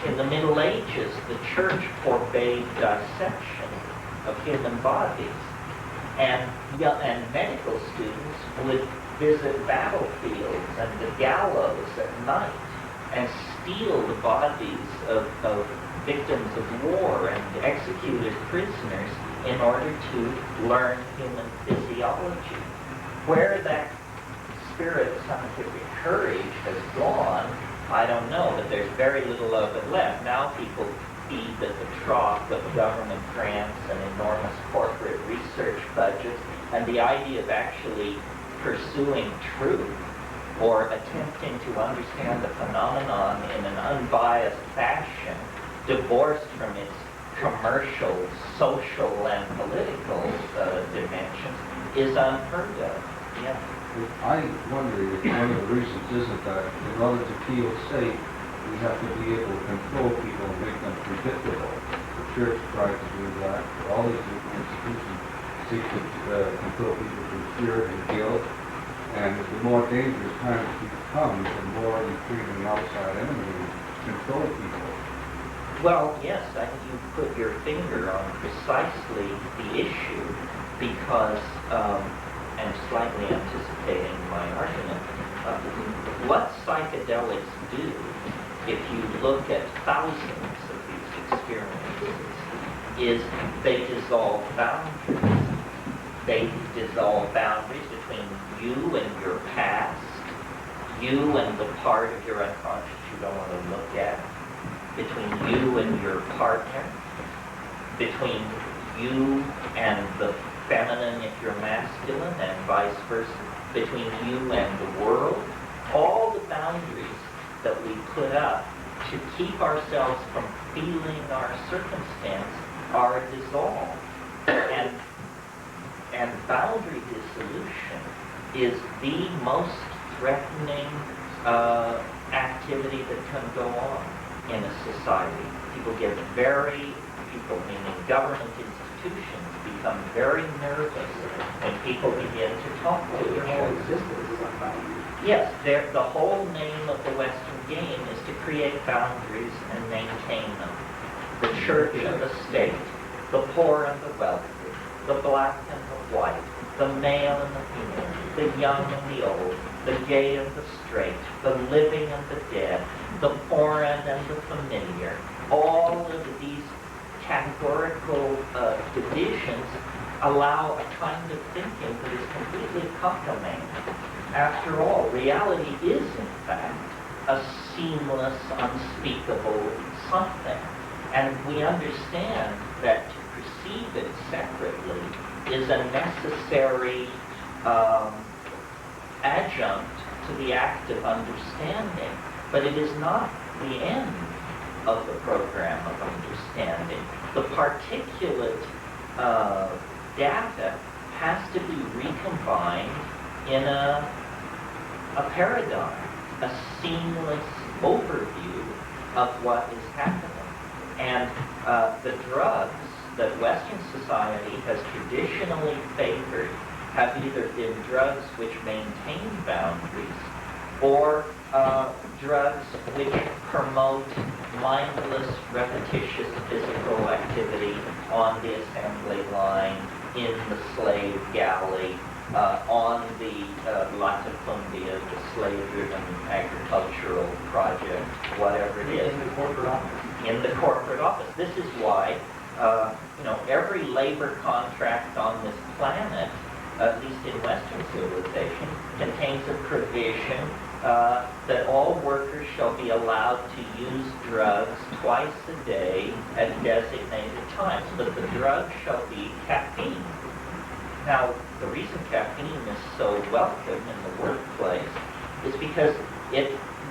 in the Middle Ages, the church forbade dissection of human bodies. And medical students would visit battlefields and the gallows at night and steal the bodies of victims of war and executed prisoners in order to learn human physiology. Where that spirit of scientific courage has gone, I don't know, but there's very little of it left. Now people feed at the trough of government grants and enormous corporate research budgets, and the idea of actually pursuing truth or attempting to understand the phenomenon in an unbiased fashion, divorced from its commercial, social, and political dimensions, is unheard of. Yeah. I wonder if one of the reasons isn't that in order to feel safe, we have to be able to control people and make them predictable. The church tried to do that. All these different institutions seek to control people through fear and guilt. And the more dangerous times become, the more you create an outside enemy to control people. Well, yes, I think you put your finger on precisely the issue because, and slightly anticipating my argument, what psychedelics do, if you look at thousands of these experiences, is they dissolve boundaries. They dissolve boundaries between you and your past, you and the part of your unconscious you don't want to look at, between you and your partner, between you and the feminine if you're masculine, and vice versa, between you and the world. All the boundaries that we put up to keep ourselves from feeling our circumstance are dissolved. And boundary dissolution is the most threatening activity that can go on in a society. People meaning government institutions, become very nervous when people begin to talk to each other. Yes, the whole name of the Western game is to create boundaries and maintain them. The church and the state, the poor and the wealthy, the black and the white, the male and the female, the young and the old, the gay and the straight, the living and the dead, the foreign and the familiar. All of these categorical divisions allow a kind of thinking that is completely cockamamie. After all, reality is in fact a seamless, unspeakable something. And we understand that to perceive it separately is a necessary adjunct to the act of understanding, but it is not the end of the program of understanding. The particulate data has to be recombined in a paradigm, a seamless overview of what is happening. And the drugs that Western society has traditionally favored have either been drugs which maintain boundaries or drugs which promote mindless, repetitious physical activity on the assembly line, in the slave galley, on the latifundia, the slave-driven agricultural project, whatever it is. In the corporate office. In the corporate office. This is why, every labor contract on this planet, at least in Western civilization, contains a provision that all workers shall be allowed to use drugs twice a day at designated times, but the drug shall be caffeine. Now, the reason caffeine is so welcome in the workplace is because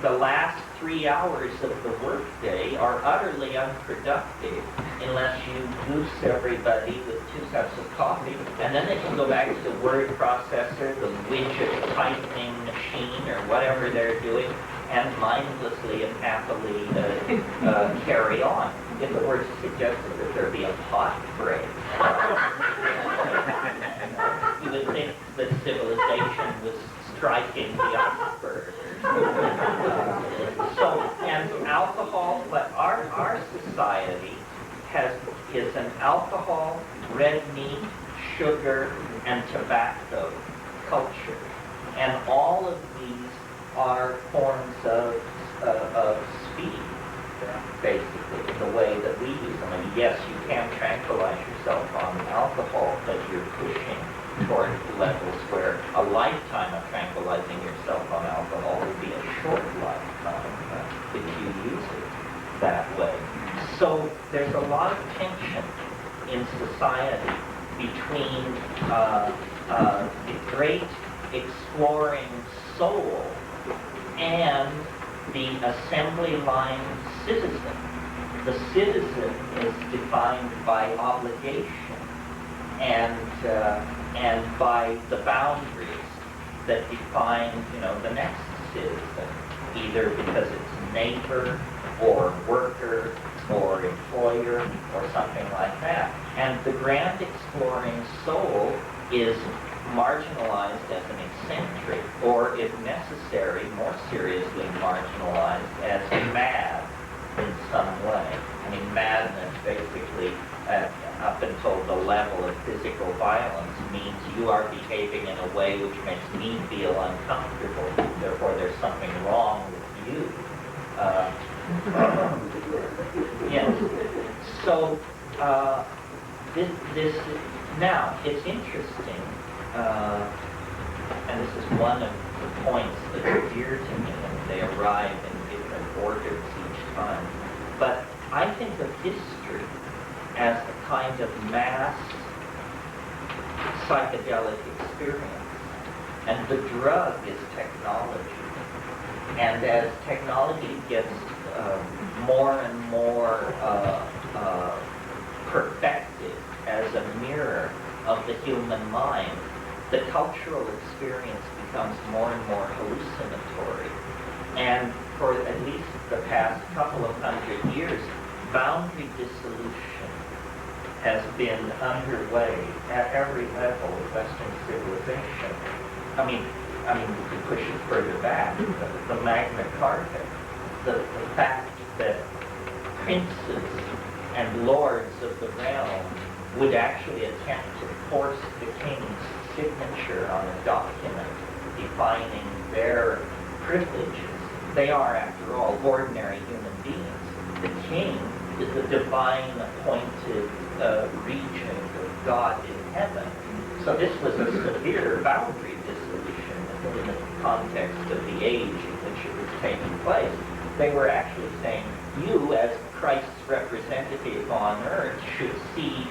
the last 3 hours of the workday are utterly unproductive unless you goose everybody with 2 cups of coffee, and then they can go back to the word processor, the widget typing machine, or whatever they're doing, and mindlessly and happily carry on. If it were suggested that there be a pot break, you would think that civilization was striking the iceberg. So, and an alcohol, red meat, sugar, and tobacco culture. And all of these are forms of speed, basically, in the way that we use them. I mean, yes, you can tranquilize yourself on alcohol, but you're pushing toward levels where a lifetime of tranquilizing yourself on alcohol would be a short lifetime if you use it that way. So there's a lot of tension in society between the great exploring soul and the assembly line citizen. The citizen is defined by obligation and by the boundaries that define, the next citizen, either because it's neighbor or worker or employer or something like that. And the grand exploring soul is marginalized as an eccentric, or if necessary, more seriously marginalized as mad in some way. I mean, madness basically, up until the level of physical violence, means you are behaving in a way which makes me feel uncomfortable. Therefore, there's something wrong with you. Yes. So, this now, it's interesting, and this is one of the points that are dear to me, and they arrive in different orders each time. But I think of history as a kind of mass psychedelic experience, and the drug is technology. And as technology gets more and more perfected as a mirror of the human mind, the cultural experience becomes more and more hallucinatory. And for at least the past couple of hundred years, boundary dissolution has been underway at every level of Western civilization. I mean, we could push it further back. The Magna Carta, the fact that princes and lords of the realm would actually attempt to force the king's signature on a document defining their privileges. They are, after all, ordinary human beings. The king is the divine appointed regent of God in heaven. So this was a severe boundary dissolution in the context of the age in which it was taking place. They were actually saying, you as Christ's representative on earth should cede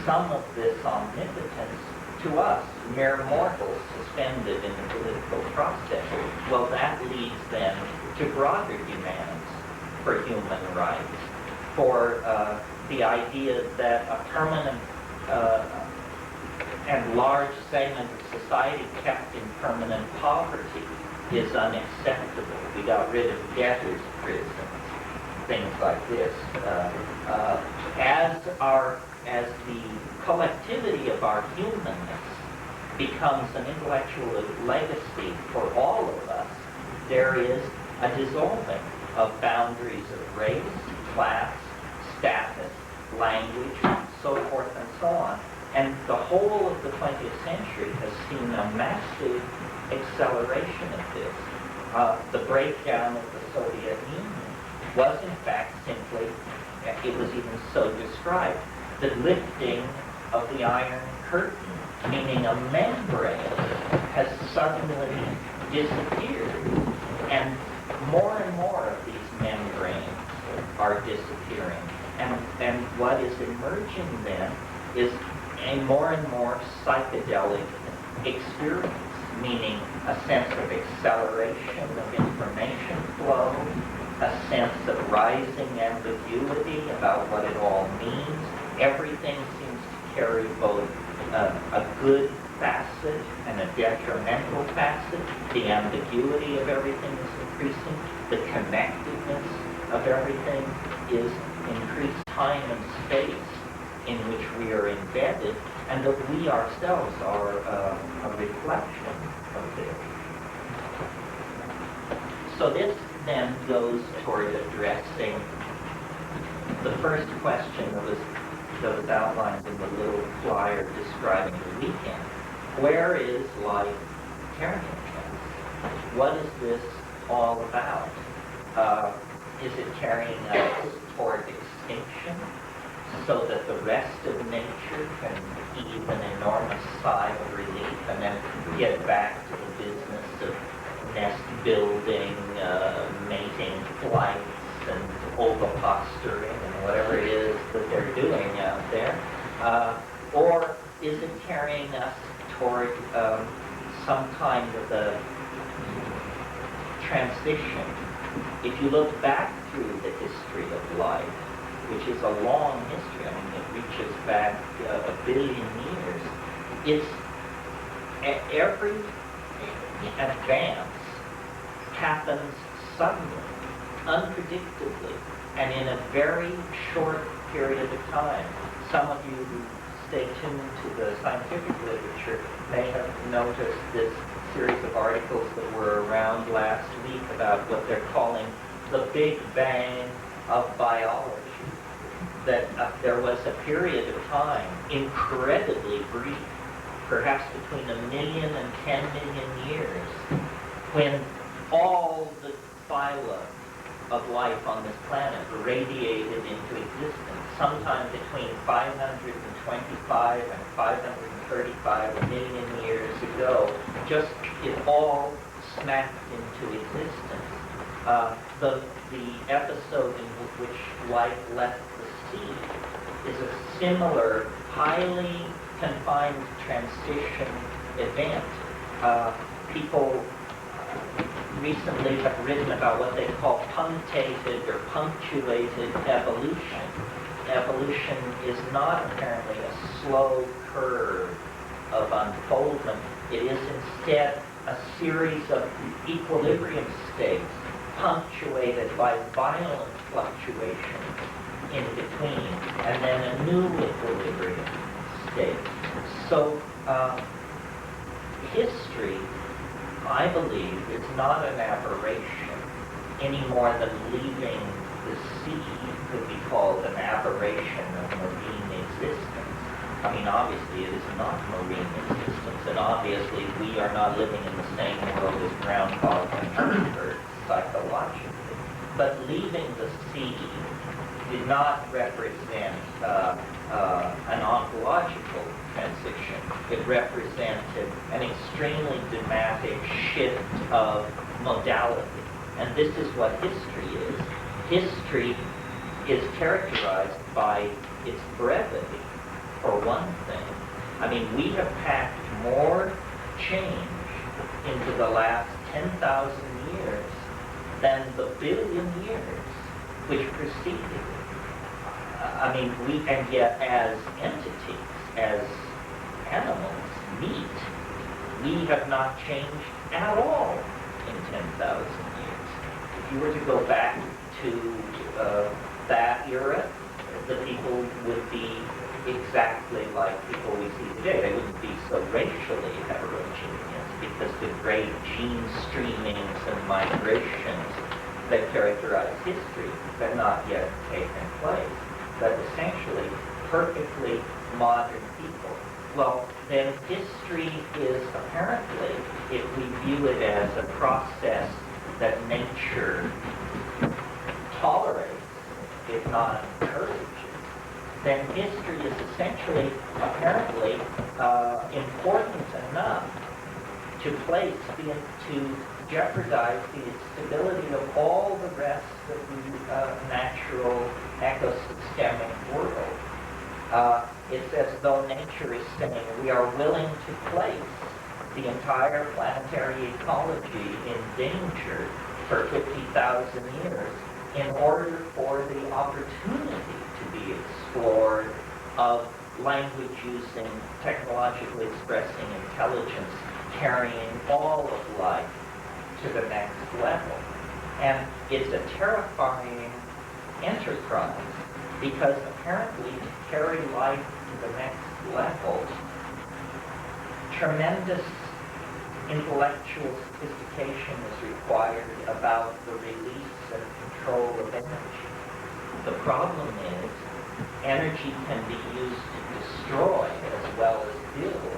some of this omnipotence to us, mere mortals suspended in the political process. Well, that leads then to broader demands for human rights, for the idea that a permanent and large segment of society kept in permanent poverty is unacceptable. We got rid of debtors' prisons, things like this. As the collectivity of our humanness becomes an intellectual legacy for all of us, there is a dissolving of boundaries of race, class, status, language, so forth and so on. And the whole of the 20th century has seen a massive acceleration of this. The breakdown of the Soviet Union was in fact simply, it was even so described, the lifting of the Iron Curtain, meaning a membrane has suddenly disappeared. And more of these membranes are disappearing. And what is emerging then is a more and more psychedelic experience, meaning a sense of acceleration of information flow, a sense of rising ambiguity about what it all means. Everything seems to carry both a good facet and a detrimental facet. The ambiguity of everything is increasing. The connectedness of everything is increased. Time and space in which we are embedded, and that we ourselves are a reflection of this. So this then goes toward addressing the first question that was those outlined in the little flyer describing the weekend. Where is life carrying us? What is this all about? Is it carrying us toward extinction so that the rest of nature can heave an enormous sigh of relief and then get back to the business of nest building, mating flights, and oviposturing, and whatever it is that they're doing out there? Or is it carrying us toward some kind of a transition? If you look back through the history of life, which is a long history, I mean, it reaches back a billion years, it's every advance happens suddenly, unpredictably, and in a very short period of time. Some of you who stay tuned to the scientific literature may have noticed this series of articles that were around last week about what they're calling the Big Bang of biology. That there was a period of time, incredibly brief, perhaps between 1 million and 10 million years, when all the phyla of life on this planet radiated into existence, sometime between 525 and 535 million years ago. Just it all smacked into existence. The episode in which life left the sea is a similar, highly confined transition event. People recently have written about what they call punctated or punctuated evolution. Evolution is not apparently a slow curve of unfoldment. It is instead a series of equilibrium states punctuated by violent fluctuations in between, and then a new equilibrium state. So history, I believe, is not an aberration any more than leaving the sea could be called an aberration of marine existence. I mean, obviously it is not marine existence, and obviously we are not living in the same world as groundhog and birds psychologically. But leaving the sea did not represent an ontological transition. It represented an extremely dramatic shift of modality. And this is what history is. History is characterized by its brevity, for one thing. I mean, we have packed more change into the last 10,000 years than the billion years which preceded it. I mean, and yet as entities, as animals, meat, we have not changed at all in 10,000 years. If you were to go back to that era, the people would be exactly like people we see today. They wouldn't be so racially heterogeneous because the great gene streamings and migrations that characterize history have not yet taken place. But essentially, perfectly modern people. Well, then history is apparently, if we view it as a process that nature tolerates, if not encourages, then history is essentially, apparently, important enough to to jeopardize the stability of all the rest of the natural ecosystemic world. It's as though nature is saying we are willing to place the entire planetary ecology in danger for 50,000 years in order for the opportunity to be explored of language using, technologically expressing intelligence, carrying all of life to the next level. And it's a terrifying enterprise because apparently to carry life to the next level, tremendous intellectual sophistication is required about the release and control of energy. The problem is energy can be used to destroy as well as build.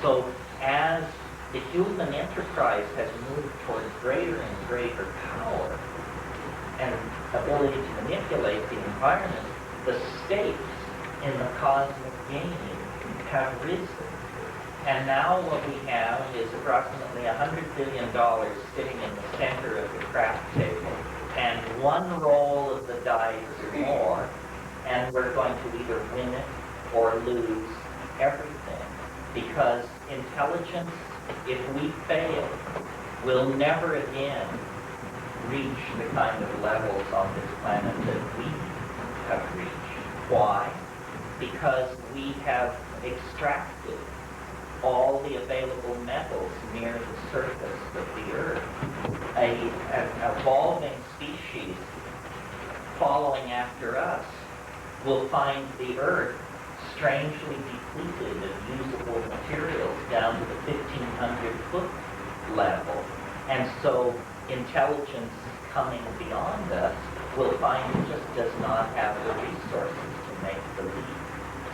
So as the human enterprise has moved towards greater and greater power and ability to manipulate the environment, the stakes in the cosmic game have risen. And now what we have is approximately $100 billion sitting in the center of the craft table, and one roll of the dice or more, and we're going to either win it or lose everything. Because intelligence, if we fail, will never again reach the kind of levels on this planet that we have reached. Why? Because we have extracted all the available metals near the surface of the Earth. An evolving species following after us will find the Earth strangely depleted of usable materials down to the 1,500-foot level. And so intelligence coming beyond us will find it just does not have the resources to make the leap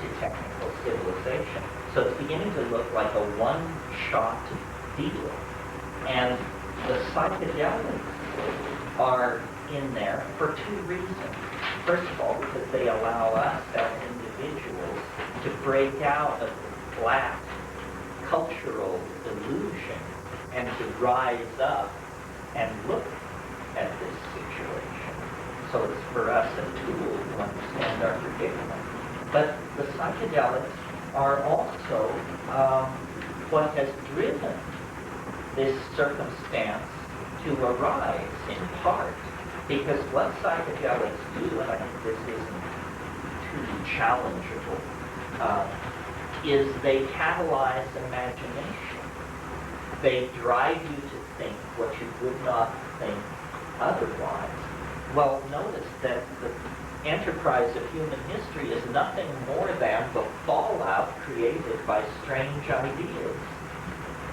to technical civilization. So it's beginning to look like a one-shot deal. And the psychedelics are in there for two reasons. First of all, because they allow us as individuals to break out of the flat cultural illusion and to rise up and look at this situation. So it's for us a tool to understand our predicament. But the psychedelics are also what has driven this circumstance to arise in part. Because what psychedelics do, and I think this isn't too challengeable, is they catalyze imagination. They drive you to think what you would not think otherwise. Well, notice that the enterprise of human history is nothing more than the fallout created by strange ideas.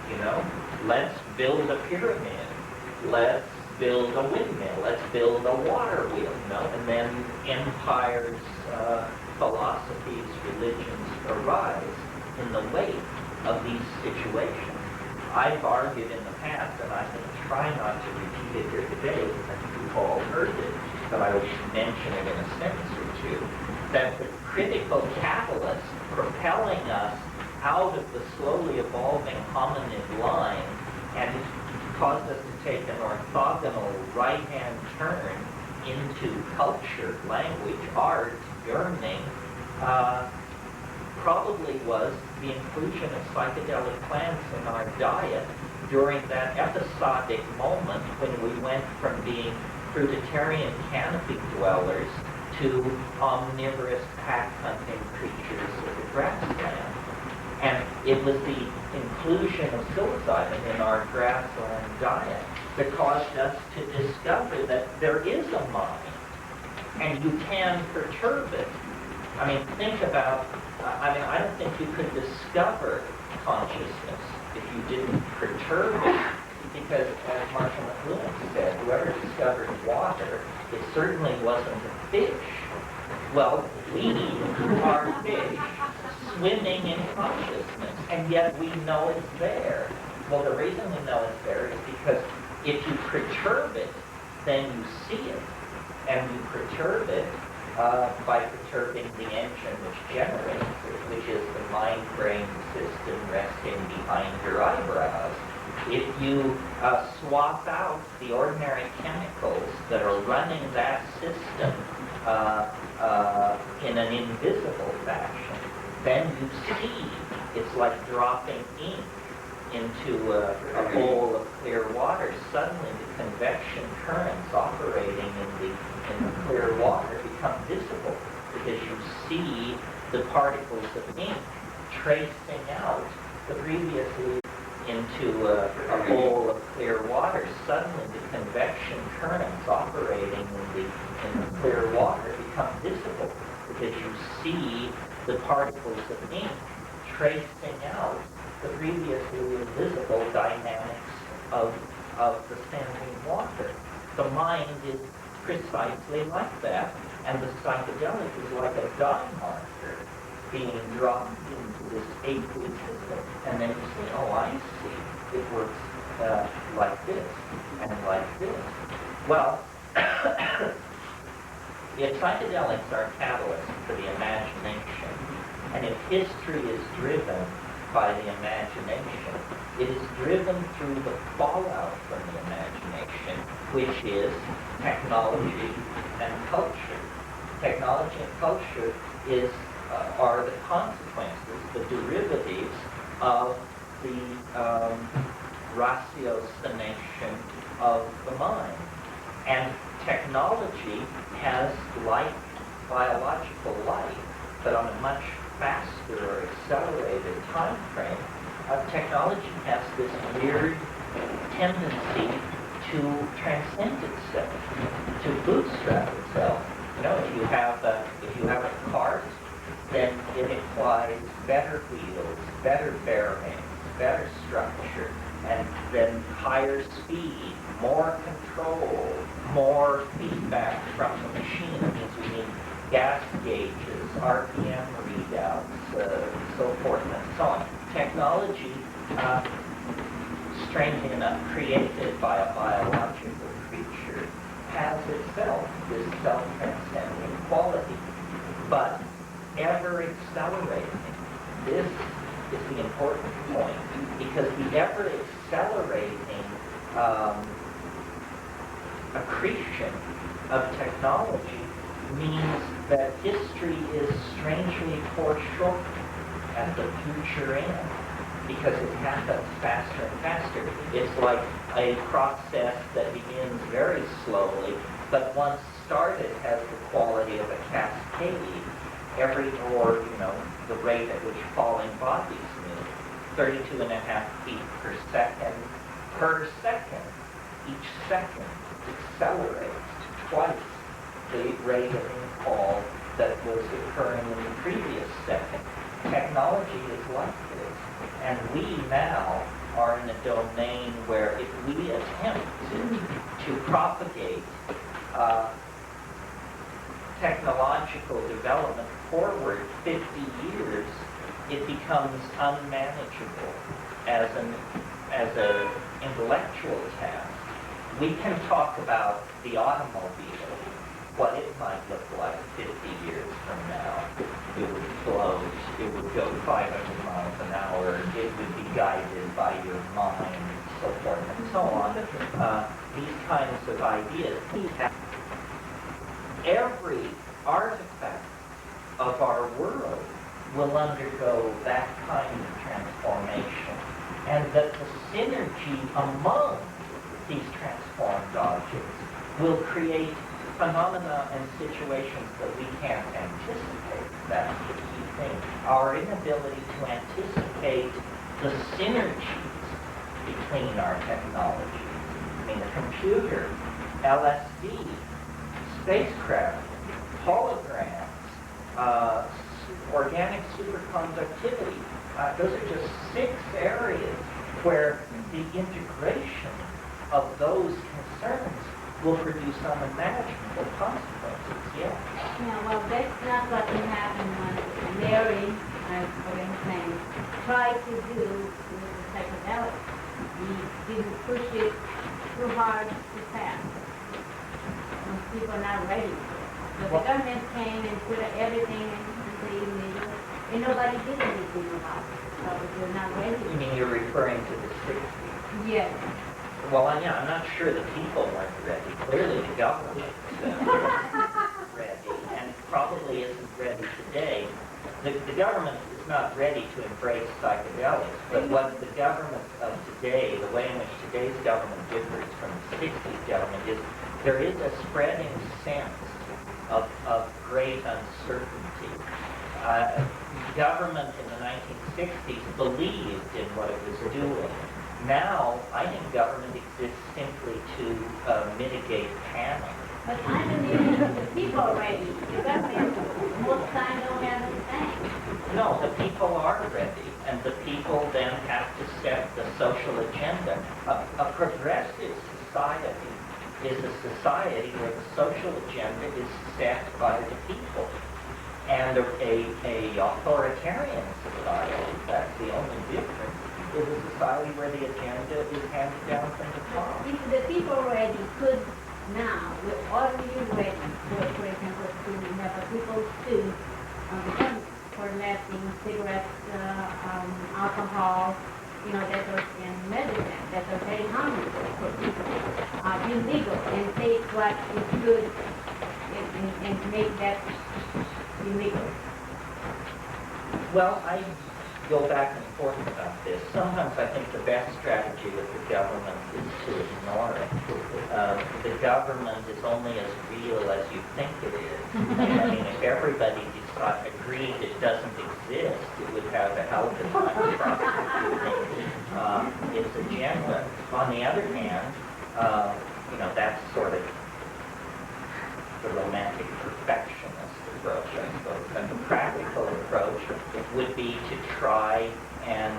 You know, let's build a pyramid. Let's build a windmill. Let's build a water wheel. You know, and then empires, philosophies, religions arise in the wake of these situations. I've argued in the past, and I can try not to repeat it here today, because I think you've all heard it, but I will mention it in a sentence or two, that the critical catalyst propelling us out of the slowly evolving hominid line and caused us to take an orthogonal right-hand turn into culture, language, art, yearning, probably was the inclusion of psychedelic plants in our diet during that episodic moment when we went from being fruitarian canopy dwellers to omnivorous pack-hunting creatures of the grassland. And it was the inclusion of psilocybin in our grassland diet that caused us to discover that there is a mind, and you can perturb it. I mean, think about, I don't think you could discover consciousness if you didn't perturb it, because as Marshall McLuhan said, whoever discovered water, it certainly wasn't a fish. Well, we are fish swimming in consciousness, and yet we know it's there. Well, the reason we know it's there is because if you perturb it, then you see it, and you perturb it by perturbing the engine which generates it, which is the mind-brain system resting behind your eyebrows. If you swap out the ordinary chemicals that are running that system in an invisible fashion, then you see it's like dropping ink into a bowl of clear water. Suddenly the convection currents operating in the clear water become visible because you see the particles of ink tracing out the previously into a bowl of clear water. Suddenly the convection currents operating in the clear water become visible because you see the particles of ink tracing out the previously invisible dynamics of the standing water. The mind is precisely like that. And the psychedelic is like a dye marker being dropped into this aqueous system. And then you say, oh, I see. It works like this and like this. Well, if psychedelics are catalysts for the imagination, and if history is driven by the imagination, it is driven through the fallout from the imagination, which is technology and culture. Technology and culture are the consequences, the derivatives of the ratiocination of the mind. And technology has, like biological life, but on a much faster or accelerated time frame, technology has this weird tendency to transcend itself, to bootstrap itself. You know, if you have a cart, then it implies better wheels, better bearings, better structure, and then higher speed, more control, more feedback from the machine. It means we need gas gauges, RPM readouts, so forth and so on. Technology, strangely enough, created by a biological creature, has itself this self-transcending quality, but ever accelerating. This is the important point, because the ever accelerating accretion of technology means that history is strangely foreshortened at the future end, because it happens faster and faster. It's like a process that begins very slowly, but once started has the quality of a cascade. Or the rate at which falling bodies move, 32.5 feet per second. Each second accelerates to twice the rate of fall that was occurring in the previous second. Technology is like this, and we now are in a domain where if we attempt to propagate technological development forward 50 years, it becomes unmanageable as an intellectual task. We can talk about the automobile, what it might look like 50 years from now. It would float, it would go 500 miles an hour, it would be guided by your mind, so forth and so on. These kinds of ideas. Every artifact of our world will undergo that kind of transformation, and that the synergy among these transformed objects will create phenomena and situations that we can't anticipate. That's the key thing. Our inability to anticipate the synergies between our technologies. I mean, the computer, LSD, spacecraft, holograms, organic superconductivity. Those are just 6 areas where the integration of those concerns will produce unimaginable consequences. Yeah. Yeah, well, that's not what happened when Mary, for instance, tried to do with the psychedelics. He didn't push it too hard, too fast. Most people are not ready for it. So the government came and put everything into the middle, and nobody did anything about it. So they're not ready. You mean you're referring to the 60s? Yes. Well, yeah, I'm not sure the people weren't ready. Clearly the government was ready, and probably isn't ready today. The government is not ready to embrace psychedelics, but what the government of today, the way in which today's government differs from the 60s government, is there is a spreading sense of great uncertainty. Government in the 1960s believed in what it was doing. Now, I think government exists simply to mitigate panic. But I believe the people are ready. The government most time don't understand. No, the people are ready, and the people then have to set the social agenda. A progressive society is a society where the social agenda is set by the people. And a authoritarian society, that's the only difference, is a society where the agenda is handed down from the top. If the people already could now, with all you ready, for example, to have a people sue for letting cigarettes, alcohol, that are in medicine, that are very harmful for people, illegal, and take what is good and make that illegal. Well, I go back and forth about this. Sometimes I think the best strategy with the government is to ignore it. The government is only as real as you think it is. I mean, if everybody agreed it doesn't exist, it would have a hell of a time prosecuting its agenda. On the other hand, that's sort of the romantic perfectionist approach, I suppose. And the practical approach would be to try and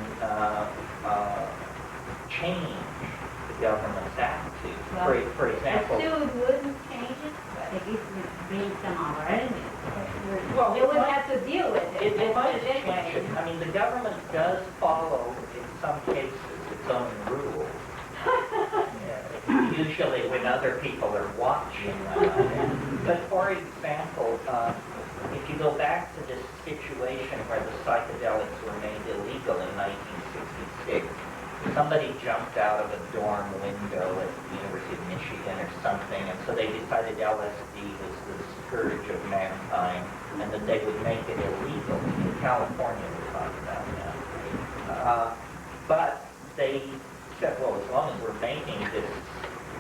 change the government's attitude. Well, For example, the suit wouldn't change it, but it would bring some awareness. Well, They would have to deal with it. it might That's the change it. way. I mean, the government does follow, in some cases, its own rules. Usually when other people are watching. But for example, if you go back to this situation where the psychedelics were made illegal in 1966, somebody jumped out of a dorm window at the University of Michigan or something, and so they decided LSD was the scourge of mankind, and that they would make it illegal. In California, we're talking about now. But they said, well, as long as we're making this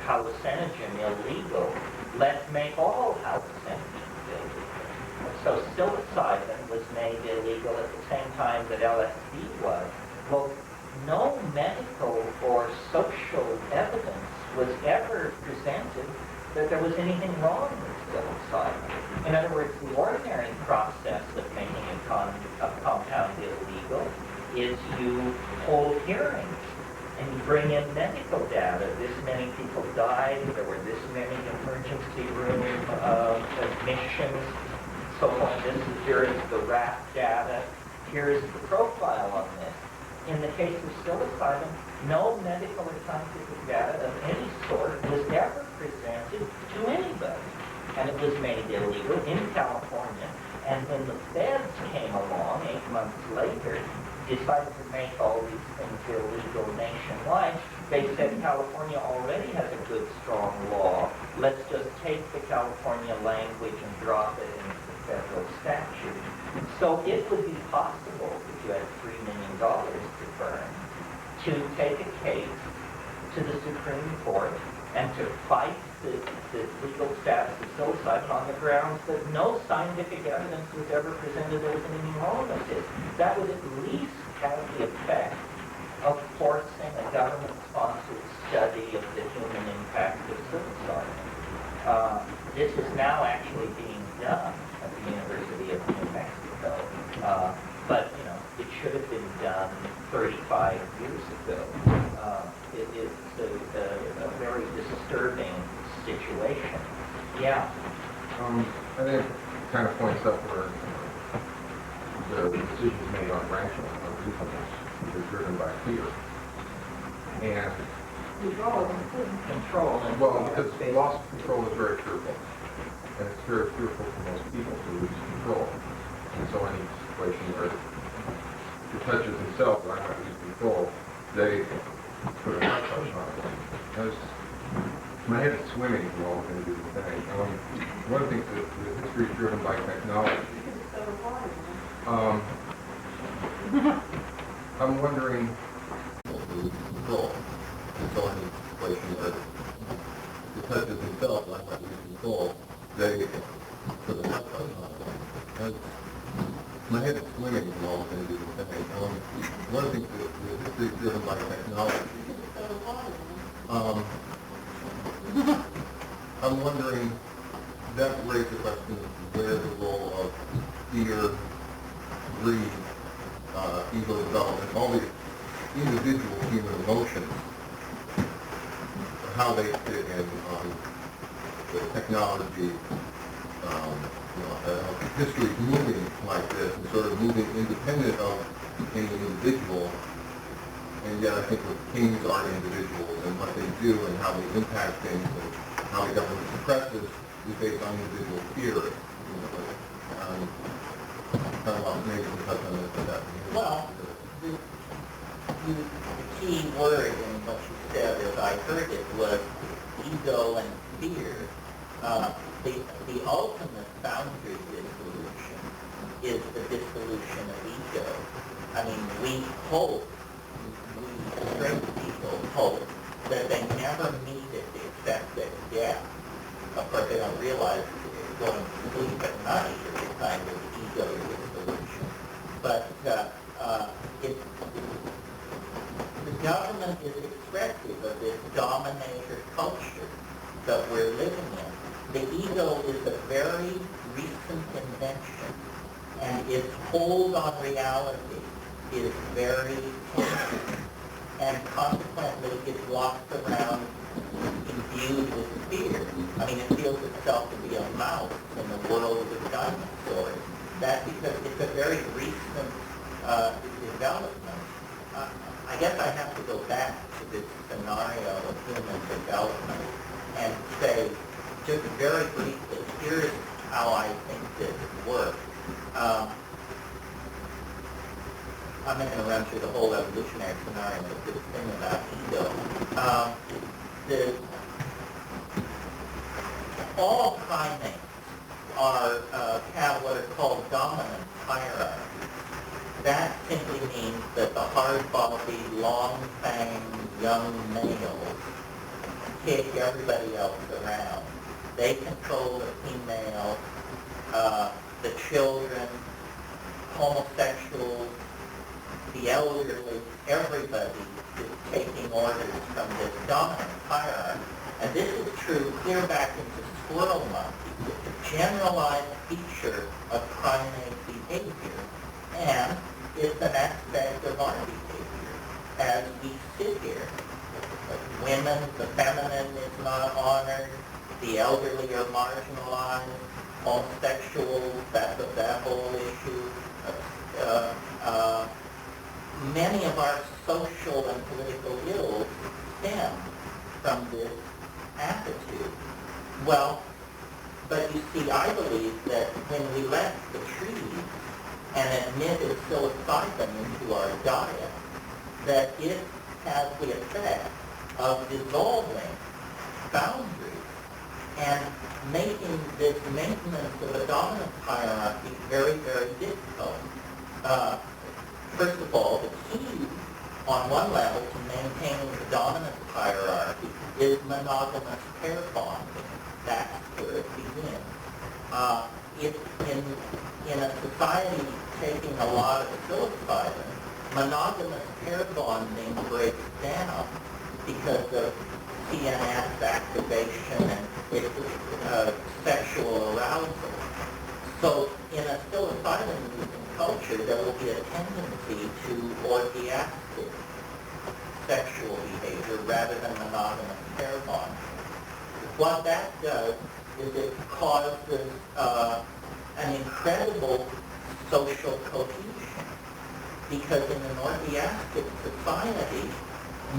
hallucinogen illegal, let's make all hallucinogens illegal. So psilocybin was made illegal at the same time that LSD was. Well, no medical or social evidence was ever presented that there was anything wrong with psilocybin. In other words, the ordinary process of making a compound illegal is you hold hearings and you bring in medical data. This many people died, there were this many emergency room admissions, so on. Here is the rat data, here is the profile on this. In the case of psilocybin, no medical or scientific data of any sort was ever presented to anybody. And it was made illegal in California. And when the feds came along 8 months later, decided to make all these things illegal nationwide, they said California already has a good, strong law. Let's just take the California language and drop it into the federal statute. So it would be possible, if you had $3 million to burn, to take a case to the Supreme Court and to fight the legal status of psilocybin on the grounds that no scientific evidence was ever presented there was anything wrong with it. That would at least have the effect of forcing a government-sponsored study of the human impact of psilocybin. This is now actually being done at the University of New Mexico, but it should have been done 35 years ago. It is a very disturbing situation. Yeah. I think it kind of points up where the decisions made on rational or reasonableness is driven by fear. And Control. well, because loss of control is very fearful. And it's very fearful for most people to lose control. And so any situation where it touches themselves, I might lose control, they put a heart touch on it. Because my head is swimming from all going to do the thing. One of the things that the history is driven by technology. I'm wondering lose control. And so any situation where it touches themselves, I might lose control, they put a heart touch on it. Because my head is swimming from all going to do the thing. One of the things that the history is driven by technology. I'm wondering, that raises the question of where the role of fear, greed, ego development, all these individual human emotions, how they fit in the technology, history is moving like this and sort of moving independent of any individual. And yet I think what kings are individuals and what they do and how they impact things and how the government suppresses is based on individual theory. Kind of like maybe we touch on this, but that. Well, the key word in what you said, as I heard it, was ego and fear. The ultimate boundary dissolution is the dissolution of ego. I mean, we straight people hope that they never meet it except at death. Of course, they don't realize going to sleep at night is a kind of ego dissolution. But the government is expressive of this dominator culture that we're living in. The ego is a very recent invention, and its hold on reality is very tender, and consequently it walks around imbued with fear. I mean, it feels itself to be a mouse in the world of dinosaurs. That's because it's a very recent development. I guess I have to go back to this scenario of human development and say, just very briefly, here's how I think this works. I'm not going to run through the whole evolutionary scenario, but this thing about ego. All primates have what are called dominant hierarchies. That simply means that the hard-bodied, long-fanged young males kick everybody else around. They control the female, the children, homosexuals, the elderly, everybody is taking orders from this dominant hierarchy. And this is true clear back into squirrel monkeys. It's a generalized feature of primate behavior. And it's an aspect of our behavior. As we sit here, women, the feminine is not honored, the elderly are marginalized, homosexuals, that whole issue. Many of our social and political ills stem from this attitude. Well, but you see, I believe that when we let the trees and admitted psilocybin into our diet, that it has the effect of dissolving boundaries and making this maintenance of a dominant hierarchy very, very difficult. First of all, the key on one level to maintaining the dominant hierarchy is monogamous pair bonding. That's where it begins. In a society taking a lot of psilocybin, monogamous pair bonding breaks down because of CNS activation and sexual arousal. So in a psilocybin-using culture, there will be a tendency to orgiastic sexual behavior rather than monogamous pair bonding. What that does is it causes an incredible social cohesion, because in an orgiastic society,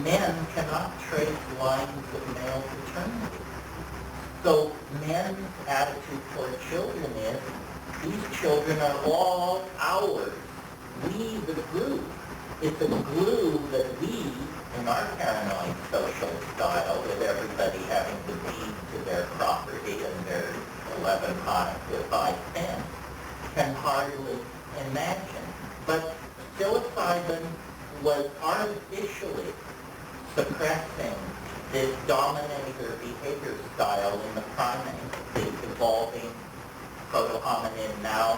men cannot trace lines of male paternity. So men's attitude toward children is, these children are all ours. We, the group. It's a glue that we, in our paranoid social style, with everybody having to deed to their property and their 11 times to 5 cents, can hardly imagine. But psilocybin was artificially suppressing this dominator behavior style in the primate, the evolving proto-hominid, now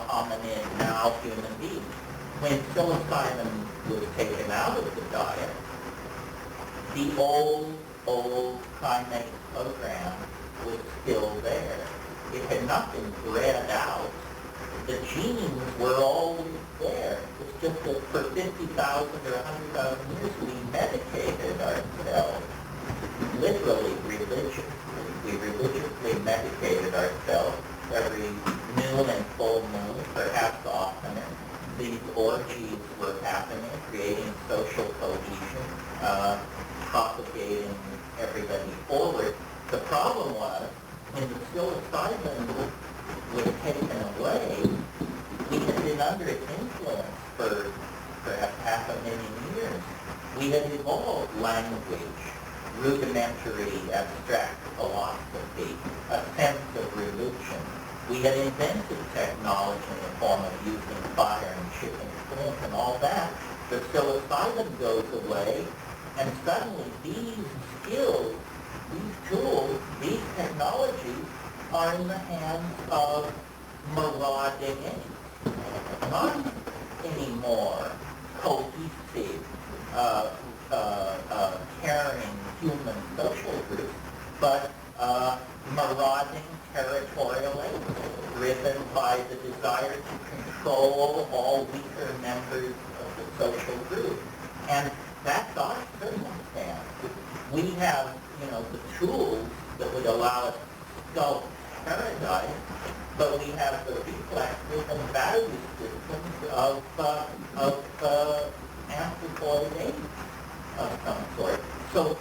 human beings. When psilocybin was taken out of the diet, the old primate program was still there. It had not been bred out. The genes were always there. It's just that for 50,000 or 100,000 years we medicated ourselves, literally religiously. We religiously actually medicated ourselves every noon and full moon, perhaps oftener. These orgies were happening, creating social cohesion, propagating everybody forward. The problem was, when the psilocybin was taken away, we had been under its influence for perhaps half a million years. We had evolved language, rudimentary abstract philosophy, a sense of religion. We had invented technology in the form of using fire and shipping flint and all that. The psilocybin goes away, and suddenly these skills, these tools, these technologies are in the hands of marauding entities, not anymore cohesive, caring human social groups, but marauding territorial entities driven by the desire to control all weaker members of the social group. And that's our circumstance. We have, the tools that would allow us to sculpt paradise, but we have the reflexes and value systems of anthropoid apes of some sort. So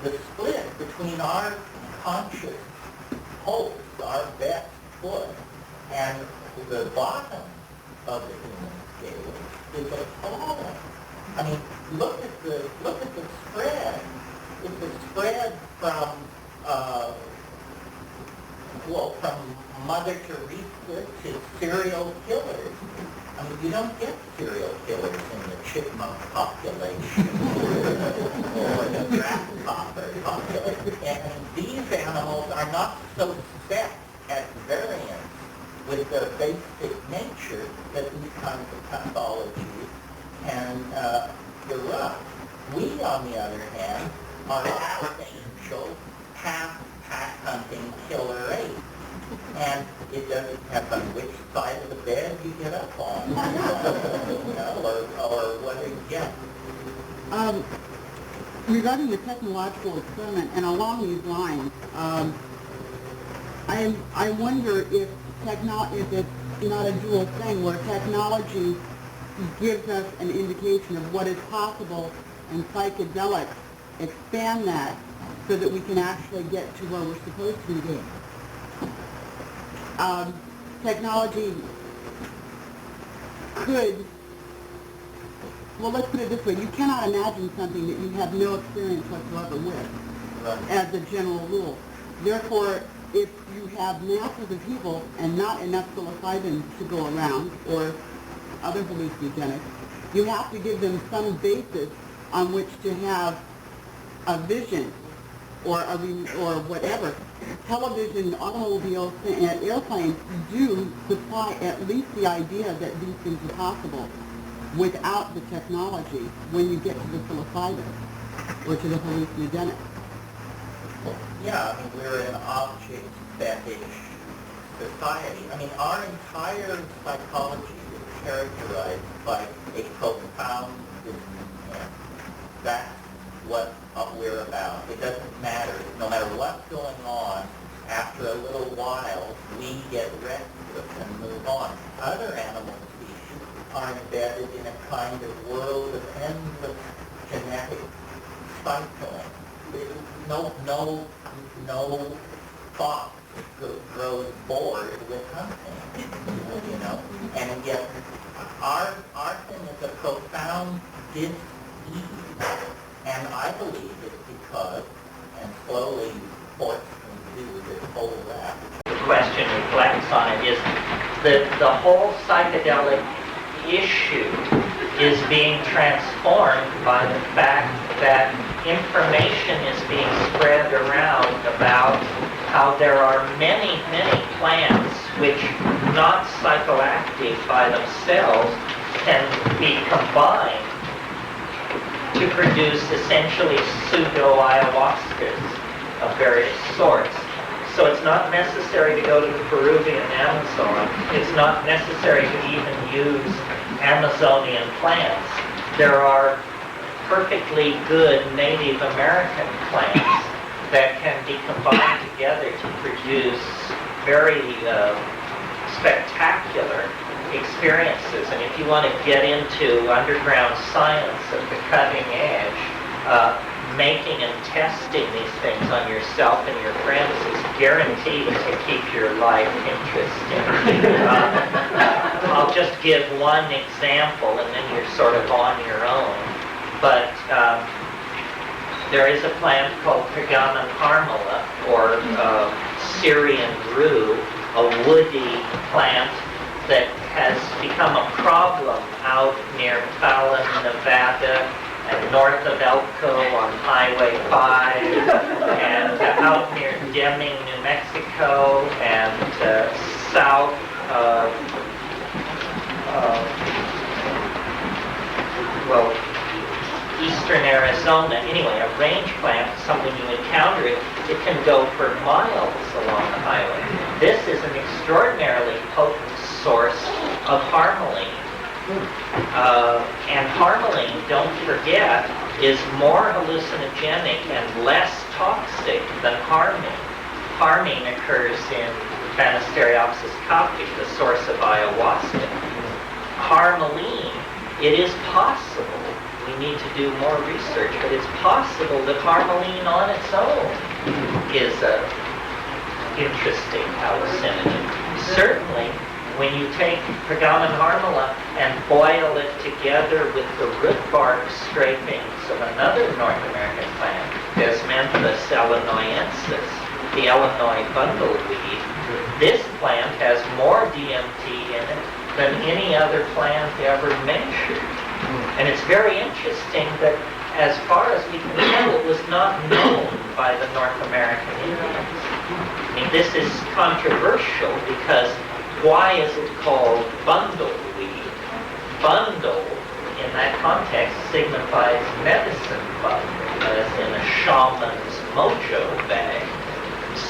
the split between our conscious pulse, our best foot, and the bottom of the human scale is appalling. I mean, look at the spread. It's the spread from from Mother Teresa to serial killers. I mean, you don't get serial killers in the chipmunk population or the grasshopper population. And these animals are not so set at variance with their basic nature that these kinds of pathologies can erupt. We, on the other hand, are essential half-pack hunting killer ape. And it doesn't depend on which side of the bed you get up on, or whether you get. Regarding the technological experiment, and along these lines, I wonder if it's not a dual thing where technology gives us an indication of what is possible, and psychedelics expand that so that we can actually get to where we're supposed to be. Technology could, well, let's put it this way, you cannot imagine something that you have no experience whatsoever with, as a general rule. Therefore, if you have masses of people and not enough psilocybin to go around, or other hallucinogenics, you have to give them some basis on which to have a vision, or whatever. Television, automobiles, and airplanes do supply at least the idea that these things are possible without the technology when you get to the psilocybin or to the hallucinogenic. Yeah, I mean, we're an object-fetish society. I mean, our entire psychology is characterized by a profound discontent. That's what we're about. It doesn't matter. No matter what's going on, after a little while, we get restless and move on. Other animal species are embedded in a kind of world of endless genetic cycling. No fox grows bored with hunting, and yet our thing is a profound dis-ease. And I believe it's because, and slowly sports can do this whole rap. The question reflects on it is that the whole psychedelic issue is being transformed by the fact that information is being spread around about how there are many, many plants which, not psychoactive by themselves, can be combined to produce essentially pseudo-ayahuascas of various sorts. So it's not necessary to go to the Peruvian Amazon. It's not necessary to even use Amazonian plants. There are perfectly good Native American plants that can be combined together to produce very spectacular experiences. And if you want to get into underground science at the cutting edge, making and testing these things on yourself and your friends is guaranteed to keep your life interesting. I'll just give one example and then you're sort of on your own. But there is a plant called Pergamon harmala, or Syrian rue, a woody plant that has become a problem out near Fallon, Nevada, and north of Elko on Highway 5, and out near Deming, New Mexico, and south of, eastern Arizona. Anyway, a range plant, when you encounter it, it can go for miles along the highway. This is an extraordinarily potent source of harmaline. And harmaline, don't forget, is more hallucinogenic and less toxic than harmine. Harmine occurs in Banisteriopsis copti, the source of ayahuasca. Harmaline, it is possible, we need to do more research, but it's possible that harmaline on its own is an interesting hallucinogen. Certainly, when you take Pergamon harmala and boil it together with the root bark scrapings of another North American plant, Desmanthus illinoisensis, the Illinois bundleweed, this plant has more DMT in it than any other plant ever measured. And it's very interesting that as far as we can tell, it was not known by the North American Indians. I mean, this is controversial because why is it called bundleweed? Bundle, in that context, signifies medicine bundle, as in a shaman's mojo bag.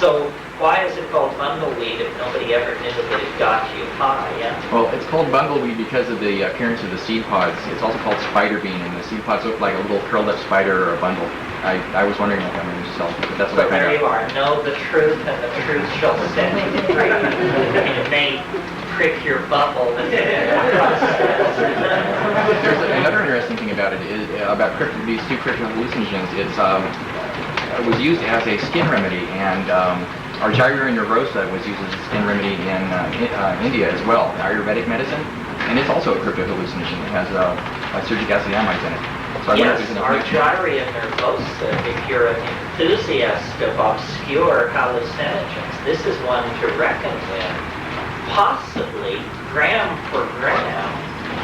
So why is it called bundleweed if nobody ever knew that it got you high? Yeah? Well, it's called bundleweed because of the appearance of the seed pods. It's also called spider bean, and the seed pods look like a little curled up spider or a bundle. I was wondering what that meant myself, but that's what I So found there out. you are. Know the truth, and the truth shall set you free. I mean, it may prick your bubble. There's another interesting thing about it is about these two crypto hallucinogens. It was used as a skin remedy, and Argyria nervosa was used as a skin remedy in India as well, Ayurvedic medicine, and it's also a crypto hallucinogen. It has lysergic acid amides in it. So I wonder if Yes, there's any connection. Argyria nervosa, if you're an enthusiast of obscure hallucinogens, this is one to reckon with. Possibly, gram for gram,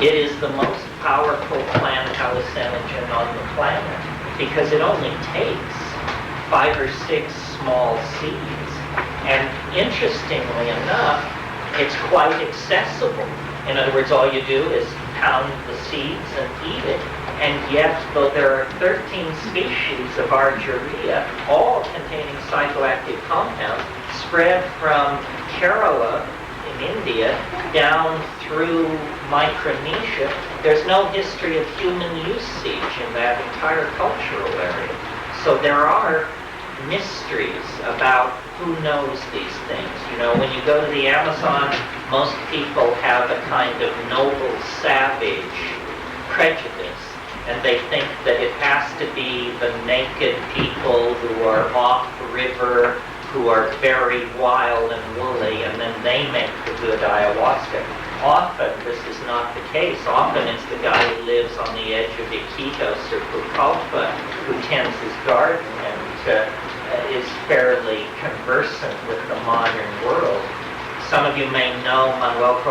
it is the most powerful plant hallucinogen on the planet because it only takes 5 or 6 small seeds. And interestingly enough, it's quite accessible. In other words, all you do is pound the seeds and eat it. And yet, though there are 13 species of Argyria, all containing psychoactive compounds, spread from Kerala in India down through Micronesia, there's no history of human usage in that entire cultural area. So there are mysteries about who knows these things. You know, when you go to the Amazon, most people have a kind of noble savage prejudice, and they think that it has to be the naked people who are off-river, who are very wild and woolly, and then they make the good ayahuasca. Often this is not the case. Often it's the guy who lives on the edge of Iquitos or Pucallpa who tends his garden and is fairly conversant with the modern world. Some of you may know Manuel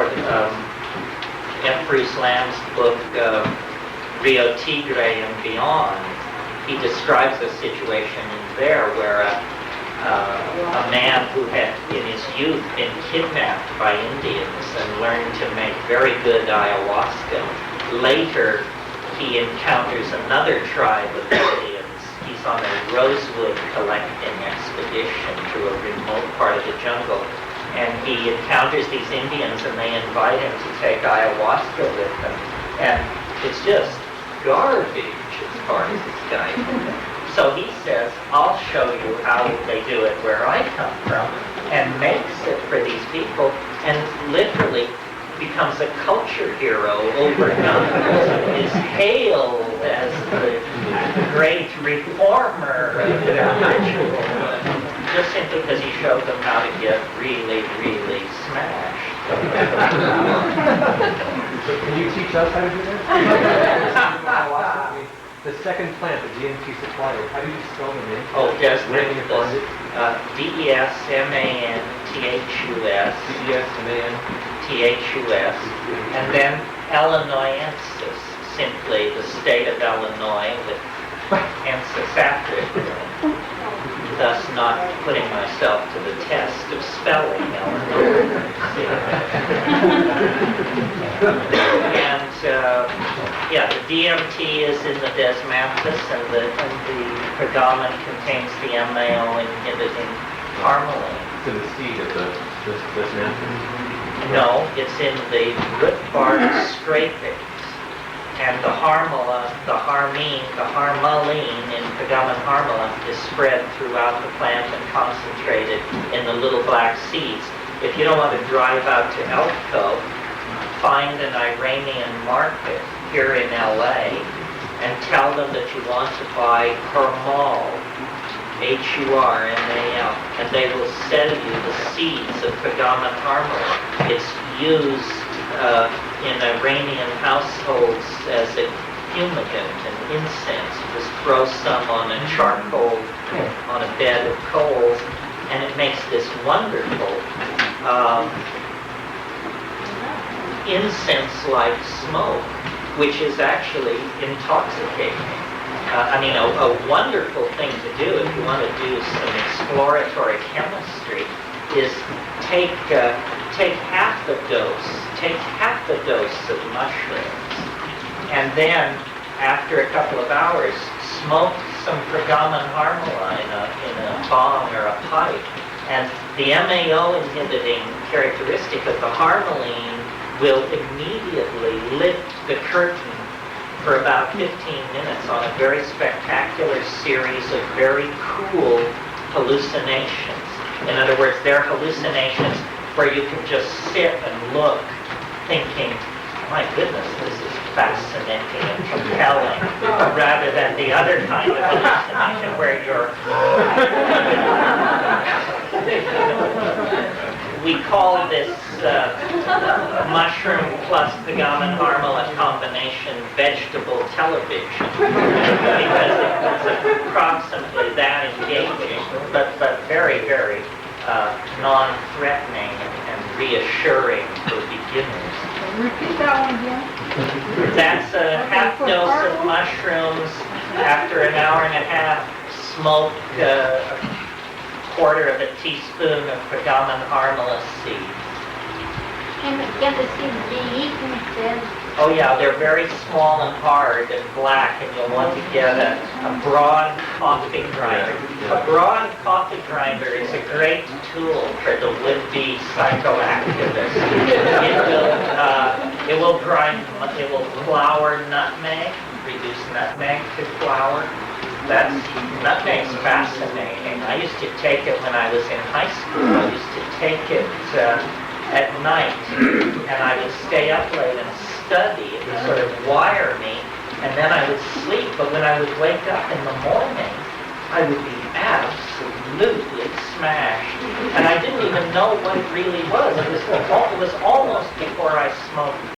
F. Bruce Lamb's book, Rio Tigre and Beyond. He describes a situation there where a man who had in his youth been kidnapped by Indians and learned to make very good ayahuasca. Later, he encounters another tribe of Indians. He's on a rosewood collecting expedition to a remote part of the jungle. And he encounters these Indians and they invite him to take ayahuasca with them. And it's just garbage as far as this guy So he says, I'll show you how they do it where I come from, and makes it for these people, and literally becomes a culture hero overnight, is hailed as the great reformer of their ritual, just simply because he showed them how to get really, really smashed. So can you teach us how to do that? The second plant, the DMT supplier, how do you spell the name? Oh, yes, Where can you find it? DESMANTHUS. DESMAN. And then Illinoisensis, simply the state of Illinois with ensis after it, thus not putting myself to the test of spelling Illinois. And yeah, the DMT is in the desmanthus, and the predominant contains the MAO inhibiting harmaline. It's in the seed of the desmanthus. No, it's in the root bark scrapings. And the harmaline in predominant harmaline is spread throughout the plant and concentrated in the little black seeds. If you don't want to drive out to Elko, find an Iranian market here in LA and tell them that you want to buy Hurmal, Hurmal, and they will sell you the seeds of predominant harmaline. It's used in Iranian households as a fumigant and incense. You just throw some on a charcoal, on a bed of coals, and it makes this wonderful incense-like smoke, which is actually intoxicating. I mean, a wonderful thing to do if you want to do some exploratory chemistry is take half the dose of mushrooms, and then after a couple of hours, smoke some predominant harmaline in a bong or a pipe, and the MAO inhibiting characteristic of the harmaline will immediately lift the curtain for about 15 minutes on a very spectacular series of very cool hallucinations. In other words, they're hallucinations where you can just sit and look, thinking, my goodness, this is fascinating and compelling, rather than the other kind of hallucination where you're... We call this mushroom plus predominant harmaline combination vegetable television, because it's approximately that engaging, but very, very non-threatening and reassuring for beginners. Repeat that one again. That's a half dose of mushrooms. After an hour and a half, smoke a quarter of a teaspoon of predominant harmless seed. Can the seeds be eaten then? Oh yeah, they're very small and hard and black, and you'll want to get a broad coffee grinder. A broad coffee grinder is a great tool for the would-be psychoactivist. It will flour nutmeg, reduce nutmeg to flour. Nutmeg's fascinating. I used to take it when I was in high school. I used to take it at night, and I would stay up late and study. It would sort of wire me, and then I would sleep. But when I would wake up in the morning, I would be absolutely smashed. And I didn't even know what it really was. It was almost before I smoked